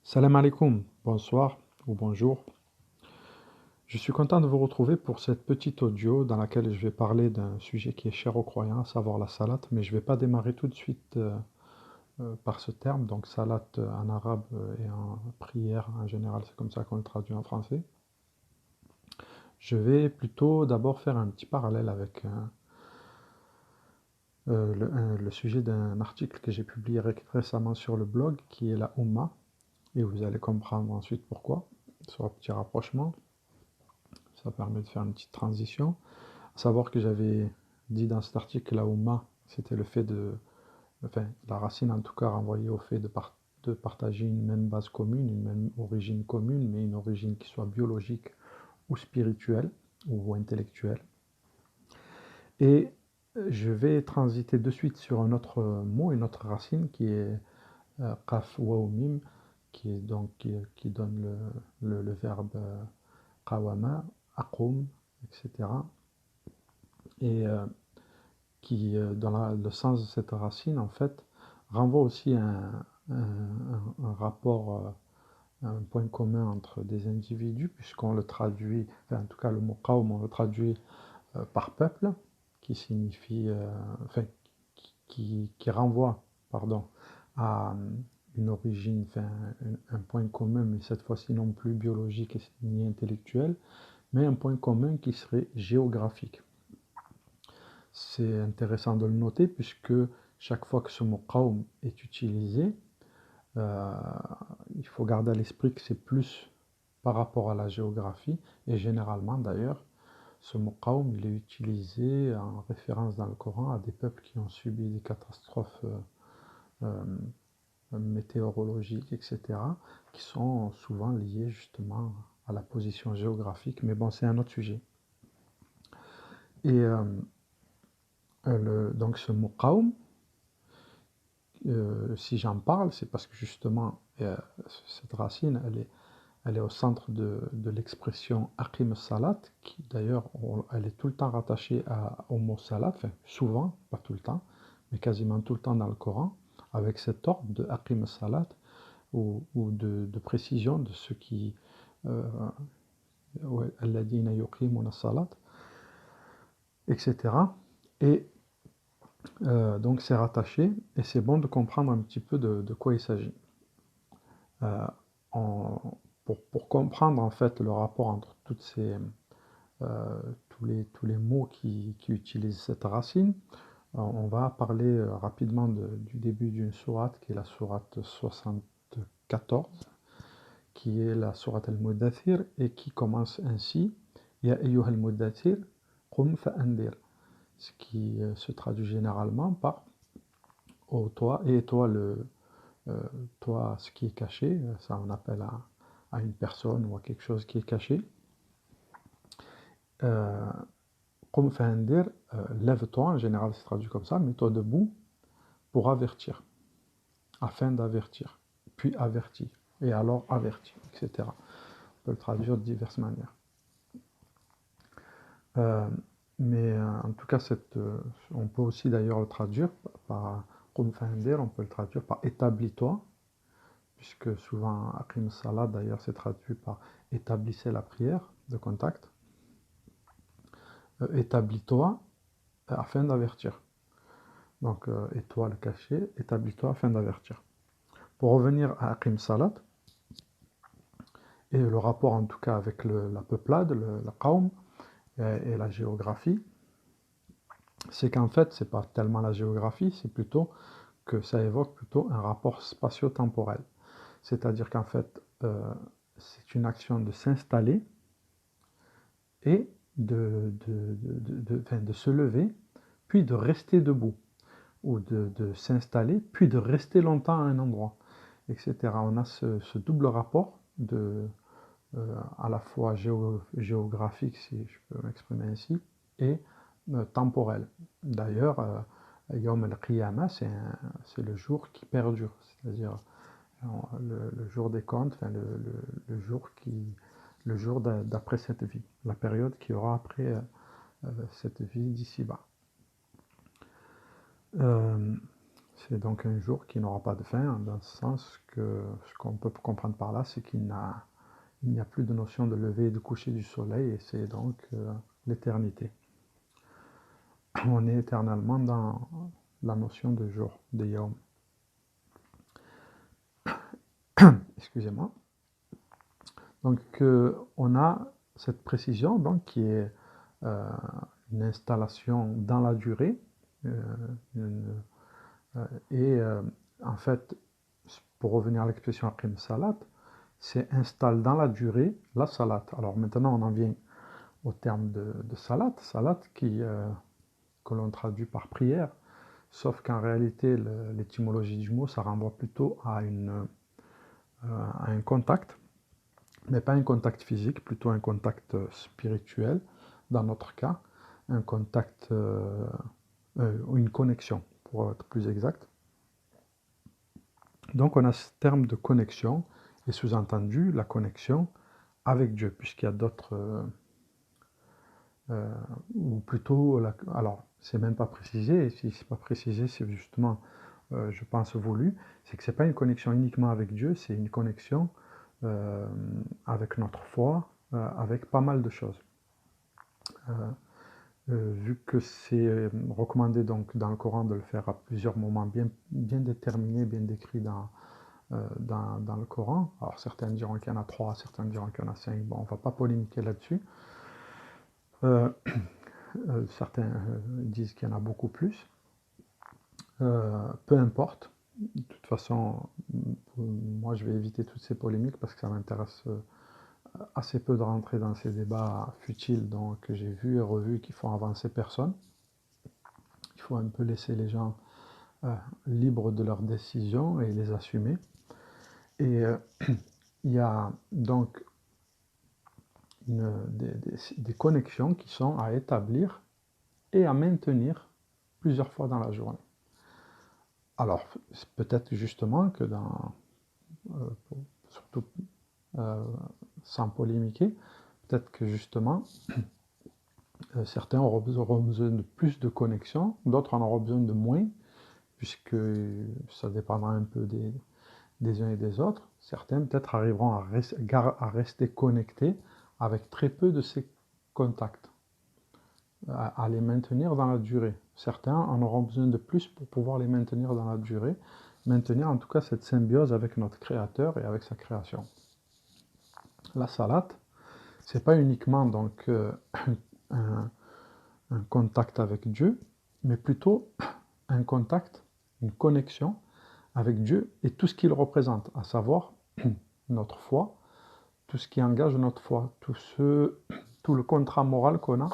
Salam alaikum, bonsoir ou bonjour. Je suis content de vous retrouver pour cette petite audio dans laquelle je vais parler d'un sujet qui est cher aux croyants, à savoir la salat, mais je ne vais pas démarrer tout de suite par ce terme. Donc salat en arabe et en prière en général, c'est comme ça qu'on le traduit en français. Je vais plutôt d'abord faire un petit parallèle avec le sujet d'un article que j'ai publié récemment sur le blog qui est la Oumma, et vous allez comprendre ensuite pourquoi, sur un petit rapprochement. Ça permet de faire une petite transition. À savoir que j'avais dit dans cet article que la Oumma, c'était le fait de, enfin, la racine en tout cas renvoyée au fait de partager une même base commune, une même origine commune, mais une origine qui soit biologique ou spirituelle ou intellectuelle. Et je vais transiter de suite sur un autre mot, une autre racine qui est qaf waw mim, qui est donc qui donne le verbe qawama, aqum, etc. Et qui, dans le sens de cette racine, en fait, renvoie aussi à un rapport, un point commun entre des individus, puisqu'on le traduit, enfin, en tout cas le mot qawm, on le traduit par peuple, qui signifie, enfin, qui renvoie, pardon, à une origine, enfin, un point commun, mais cette fois-ci non plus biologique ni intellectuel, mais un point commun qui serait géographique. C'est intéressant de le noter puisque chaque fois que ce mot qawm est utilisé, euh, il faut garder à l'esprit que c'est plus par rapport à la géographie, et généralement d'ailleurs, ce mot qawm il est utilisé en référence dans le Coran à des peuples qui ont subi des catastrophes météorologiques, etc., qui sont souvent liées justement à la position géographique, mais bon, c'est un autre sujet. Et donc ce mot qawm, si j'en parle, c'est parce que justement, cette racine, elle est au centre de l'expression aqim salat, qui d'ailleurs, elle est tout le temps rattachée au mot salat, enfin souvent, pas tout le temps, mais quasiment tout le temps dans le Coran, avec cet ordre de aqim salat, ou de précision de ce qui, alladhina yuqimuna salat, etc. Et donc c'est rattaché, et c'est bon de comprendre un petit peu de quoi il s'agit. Euh, pour comprendre en fait le rapport entre tous les mots qui utilisent cette racine, on va parler rapidement du début d'une sourate qui est la sourate 74, qui est la sourate al-Mudathir et qui commence ainsi: Ya ayyuha al-Mudathir, qum fa'andir, ce qui se traduit généralement par ô toi, et toi toi ce qui est caché, ça on appelle à une personne ou à quelque chose qui est caché. Qum fa'andir, lève-toi, en général c'est traduit comme ça, mets-toi debout pour avertir, afin d'avertir, puis avertir, et alors avertir, etc. On peut le traduire de diverses manières. Euh, mais en tout cas, on peut aussi d'ailleurs le traduire par Qum fa'andir, on peut le traduire par établis-toi, puisque souvent Aqim Salat d'ailleurs c'est traduit par établissez la prière de contact. Établis-toi afin d'avertir. Donc, et toi le caché, établis-toi afin d'avertir. Pour revenir à Aqim Salat, et le rapport en tout cas avec la peuplade, la Qawm, et la géographie, c'est qu'en fait, c'est pas tellement la géographie, c'est plutôt que ça évoque plutôt un rapport spatio-temporel. C'est-à-dire qu'en fait, c'est une action de s'installer et de se lever, puis de rester debout, ou de s'installer, puis de rester longtemps à un endroit, etc. On a ce double rapport à la fois géographique, si je peux m'exprimer ainsi, et temporel. D'ailleurs, Yom al-Qiyamah, c'est le jour qui perdure, c'est-à-dire le jour des comptes, enfin, le jour d'après cette vie, la période qui aura après cette vie d'ici-bas. C'est donc un jour qui n'aura pas de fin, dans ce sens que ce qu'on peut comprendre par là, c'est qu'il n'y a plus de notion de lever et de coucher du soleil, et c'est donc l'éternité. On est éternellement dans la notion de jour, de Yom. Excusez-moi. Donc on a cette précision donc, qui est une installation dans la durée, et en fait, pour revenir à l'expression Aqim Salat, c'est installe dans la durée la salat. Alors maintenant on en vient au terme de salat, salat que l'on traduit par prière, sauf qu'en réalité l'étymologie du mot ça renvoie plutôt à un contact, mais pas un contact physique, plutôt un contact spirituel, dans notre cas, un contact ou une connexion, pour être plus exact. Donc on a ce terme de connexion, et sous-entendu la connexion avec Dieu, puisqu'il y a d'autres, ou plutôt, alors c'est même pas précisé, et si c'est pas précisé, c'est justement, je pense, voulu, c'est que c'est pas une connexion uniquement avec Dieu, c'est une connexion avec notre foi, avec pas mal de choses. Vu que c'est recommandé donc dans le Coran de le faire à plusieurs moments bien déterminés, bien décrits dans le Coran. Alors certains diront qu'il y en a 3, certains diront qu'il y en a 5, bon on ne va pas polémiquer là-dessus. Certains disent qu'il y en a beaucoup plus. Peu importe, de toute façon, moi je vais éviter toutes ces polémiques parce que ça m'intéresse assez peu de rentrer dans ces débats futiles donc, que j'ai vus et revus qui font avancer personne. Il faut un peu laisser les gens libres de leurs décisions et les assumer. Et il y a donc des connexions qui sont à établir et à maintenir plusieurs fois dans la journée. Alors, peut-être justement que surtout sans polémiquer, peut-être que justement, certains auront besoin de plus de connexion, d'autres en auront besoin de moins, puisque ça dépendra un peu des uns et des autres. Certains peut-être arriveront à rester connectés avec très peu de ces contacts, à les maintenir dans la durée. Certains en auront besoin de plus pour pouvoir les maintenir dans la durée, maintenir en tout cas cette symbiose avec notre Créateur et avec sa création. La salat, c'est pas uniquement donc un contact avec Dieu, mais plutôt un contact, une connexion avec Dieu et tout ce qu'il représente, à savoir notre foi, tout ce qui engage notre foi, tout le contrat moral qu'on a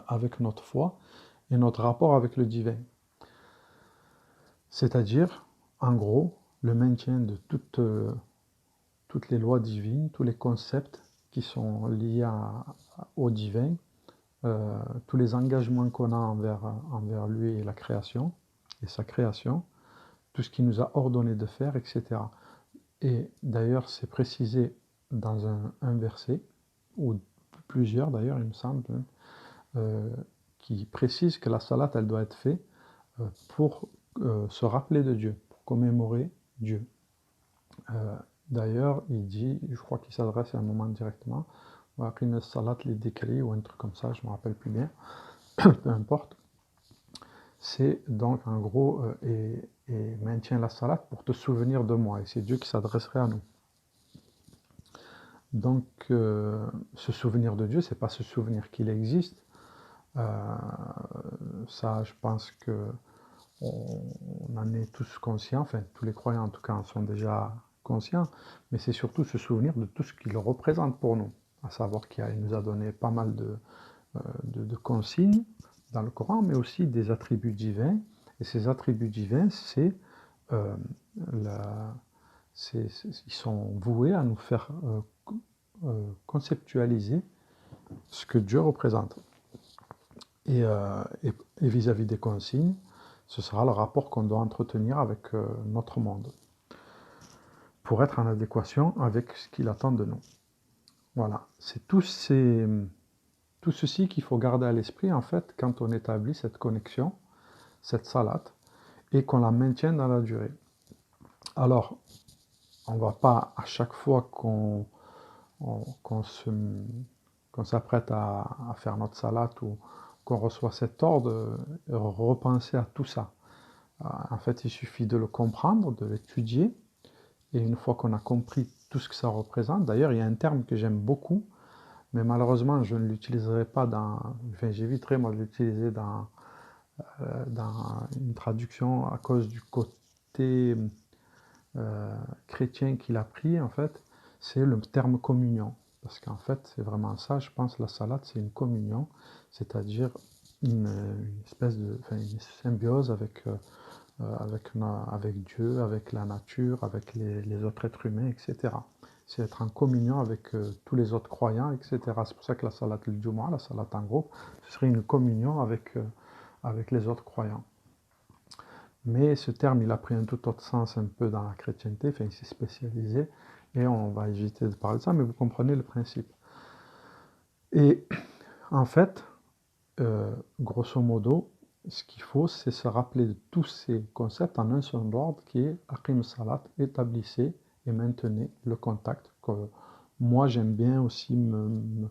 avec notre foi et notre rapport avec le divin. C'est-à-dire, en gros, le maintien de toutes les lois divines, tous les concepts qui sont liés au divin, tous les engagements qu'on a envers lui et la création, et sa création, tout ce qu'il nous a ordonné de faire, etc. Et d'ailleurs, c'est précisé dans un verset, ou plusieurs d'ailleurs, il me semble, qui précise que la salat, elle doit être faite pour se rappeler de Dieu, pour commémorer Dieu. D'ailleurs, il dit, je crois qu'il s'adresse à un moment directement, salat les décrit ou un truc comme ça, je ne me rappelle plus bien, peu importe. C'est donc en gros, et maintiens la salat pour te souvenir de moi, et c'est Dieu qui s'adresserait à nous. Donc, se souvenir de Dieu, c'est pas se souvenir qu'il existe. Ça, je pense que on en est tous conscients, enfin tous les croyants en tout cas en sont déjà conscients, mais c'est surtout se souvenir de tout ce qu'il représente pour nous, à savoir qu'il nous a donné pas mal de consignes dans le Coran, mais aussi des attributs divins, et ces attributs divins, ils sont voués à nous faire conceptualiser ce que Dieu représente. Et vis-à-vis des consignes, ce sera le rapport qu'on doit entretenir avec notre monde, pour être en adéquation avec ce qu'il attend de nous. Voilà, c'est tout ceci qu'il faut garder à l'esprit, en fait, quand on établit cette connexion, cette salat, et qu'on la maintienne dans la durée. Alors, on ne va pas à chaque fois qu'on s'apprête à faire notre salade ou qu'on reçoit cet ordre, repenser à tout ça. En fait, il suffit de le comprendre, de l'étudier, et une fois qu'on a compris tout ce que ça représente, d'ailleurs, il y a un terme que j'aime beaucoup, mais malheureusement, je ne l'utiliserai pas enfin, j'éviterai, moi, de l'utiliser dans une traduction à cause du côté chrétien qu'il a pris, en fait, c'est le terme communion. Parce qu'en fait, c'est vraiment ça, je pense, la salade, c'est une communion, c'est-à-dire une espèce de, enfin, une symbiose avec Dieu, avec la nature, avec les autres êtres humains, etc. C'est être en communion avec tous les autres croyants, etc. C'est pour ça que la salade du Jumu'ah, la salade en groupe, ce serait une communion avec les autres croyants. Mais ce terme, il a pris un tout autre sens un peu dans la chrétienté, enfin, il s'est spécialisé, et on va éviter de parler de ça, mais vous comprenez le principe. Et en fait, grosso modo, ce qu'il faut, c'est se rappeler de tous ces concepts en un seul ordre qui est Aqim Salat, établissez et maintenez le contact. Que moi, j'aime bien aussi me,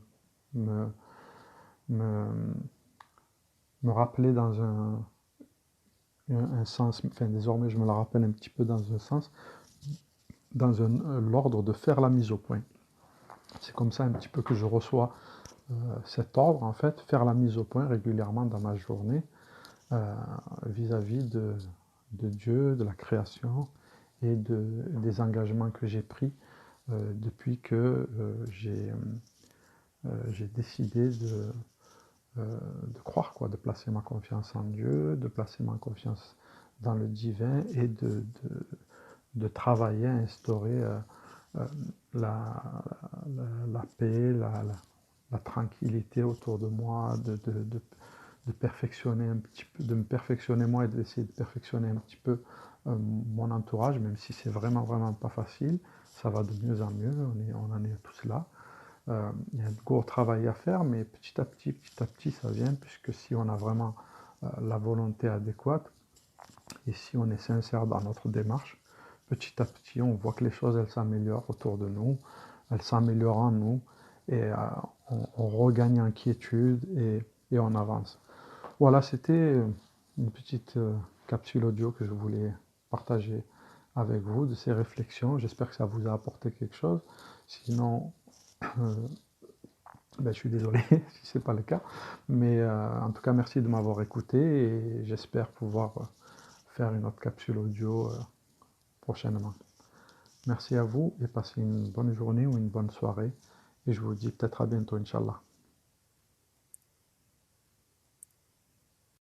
me rappeler dans un sens, enfin désormais je me le rappelle un petit peu dans un sens, dans l'ordre de faire la mise au point. C'est comme ça un petit peu que je reçois cet ordre, en fait, faire la mise au point régulièrement dans ma journée vis-à-vis de Dieu, de la création et des engagements que j'ai pris depuis que j'ai décidé de croire, quoi, de placer ma confiance en Dieu, de placer ma confiance dans le divin et de travailler à instaurer la, la paix, la tranquillité autour de moi, de perfectionner un petit peu, de me perfectionner moi et d'essayer de perfectionner un petit peu mon entourage, même si c'est vraiment, vraiment pas facile. Ça va de mieux en mieux, on en est tous là. Il y a un gros travail à faire, mais petit à petit, ça vient, puisque si on a vraiment la volonté adéquate, et si on est sincère dans notre démarche, petit à petit, on voit que les choses, elles s'améliorent autour de nous, elles s'améliorent en nous, et on regagne en quiétude et on avance. Voilà, c'était une petite capsule audio que je voulais partager avec vous de ces réflexions. J'espère que ça vous a apporté quelque chose. Sinon, ben, je suis désolé si ce n'est pas le cas. Mais en tout cas, merci de m'avoir écouté et j'espère pouvoir faire une autre capsule audio prochainement. Merci à vous et passez une bonne journée ou une bonne soirée. Et je vous dis peut-être à bientôt, Inch'Allah.